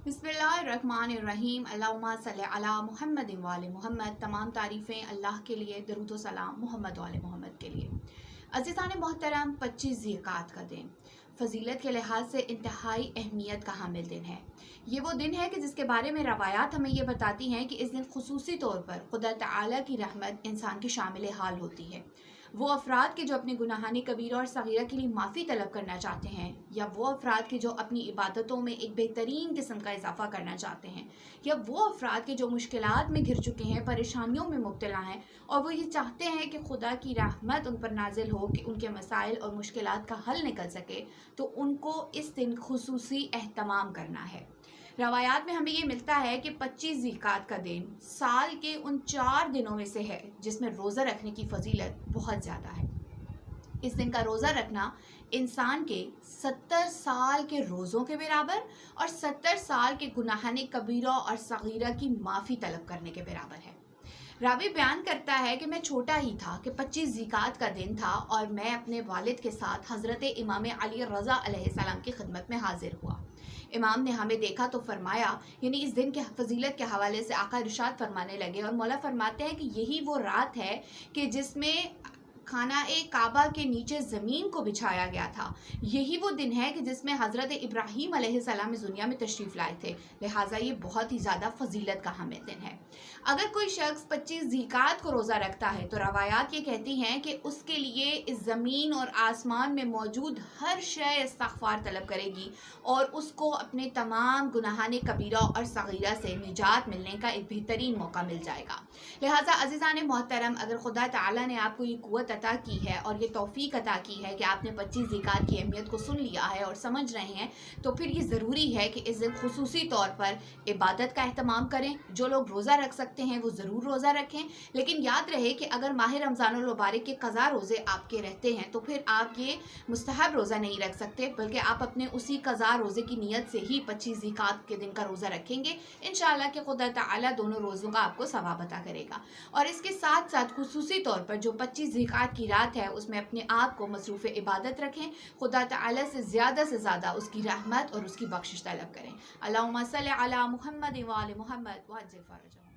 बिस्मिल्लाहिर्रहमानिर्रहीम। अल्लाहुम्मा सल्ली अला मुहम्मद व आले मुहम्मद। तमाम तारीफ़ें अल्लाह के लिए, दरूद व सलाम मोहम्मद व आले मोहम्मद के लिए। अज़ीज़ान मोहतरम, 25 ज़िलक़ात का दिन फ़जीलत के लिहाज से इंतहाई अहमियत का हामिल दिन है। ये वो दिन है कि जिसके बारे में रवायात हमें ये बताती हैं कि इस दिन खुसूसी तौर पर खुदा तआला की रहमत इंसान की शामिल हाल होती है। वो अफराद के जो अपने गुनाहानी कबीरा और सगीरा के लिए माफ़ी तलब करना चाहते हैं, या वो अफराद के जो अपनी इबादतों में एक बेहतरीन किस्म का इजाफ़ा करना चाहते हैं, या वो अफराद के जो मुश्किलात में घिर चुके हैं, परेशानियों में मुब्तला हैं और वो ये चाहते हैं कि खुदा की रहमत उन पर नाजिल हो कि उनके मसाइल और मुश्किलात का हल निकल सके, तो उनको इस दिन खुसूसी एहतमाम करना है। रवायात में हमें ये मिलता है कि 25 ज़िलक़ात का दिन साल के उन 4 दिनों में से है जिसमें रोज़ा रखने की फजीलत बहुत ज़्यादा है। इस दिन का रोज़ा रखना इंसान के 70 साल के रोज़ों के बराबर और 70 साल के गुनाहाने कबीरा और सगीरा की माफ़ी तलब करने के बराबर है। रावी बयान करता है कि मैं छोटा ही था कि 25 ज़िलक़ात का दिन था और मैं अपने वालिद के साथ हज़रत इमाम अली रज़ा अलैहिस्सलाम की खिदमत में हाजिर हुआ। इमाम ने हमें देखा तो फरमाया, यानी इस दिन के फजीलत के हवाले से आका इरशाद फरमाने लगे और मौला फरमाते हैं कि यही वो रात है कि जिसमें खाना-ए काबा के नीचे ज़मीन को बिछाया गया था। यही वो दिन है कि जिसमें हज़रत इब्राहीम अलैहिस्सलाम इस दुनिया में तशरीफ़ लाए थे। लिहाजा ये बहुत ही ज़्यादा फजीलत का हामिल दिन है। अगर कोई शख्स 25 ज़िलक़ात को रोज़ा रखता है तो रवायात ये कहती हैं कि उसके लिए इस ज़मीन और आसमान में मौजूद हर शय इस्तग़फ़ार तलब करेगी और उसको अपने तमाम गुनाहाने कबीरा और सगीरा से निजात मिलने का एक बेहतरीन मौका मिल जाएगा। लिहाजा अज़ीज़ान मोहतरम, अगर खुदा ताला ने आपको ये क़ुव्वत अता की है और ये तौफ़ीक अता की है कि आपने 25 ज़िलक़ात की अहमियत को सुन लिया है और समझ रहे हैं, तो फिर ये ज़रूरी है कि इस दिन खुसूसी तौर पर इबादत का एहतमाम करें। जो लोग रोज़ा रख सकते हैं वो ज़रूर रोज़ा रखें, लेकिन याद रहे कि अगर माह रमज़ानुल मुबारक के क़ज़ा रोज़े आपके रहते हैं तो फिर आप ये मुस्तहब रोज़ा नहीं रख सकते, बल्कि आप अपने उसी क़ज़ा रोज़े की नीयत से ही 25 ज़िलक़ात के दिन का रोज़ा रखेंगे। इंशाअल्लाह कि खुदा ताला दोनों रोज़ों का आपको सवाब अता करेगा। और इसके साथ साथ खुसूसी तौर पर जो 25 ज़िलक़ात की रात है उसमें अपने आप को मसरूफ़ इबादत रखें, खुदा ताला से ज़्यादा उसकी रहमत और उसकी बख्शिश तलब करें। अल्लाहुम्मा सल्ली अला मुहम्मद व आले मुहम्मद व अज्जिल फ़रजहम।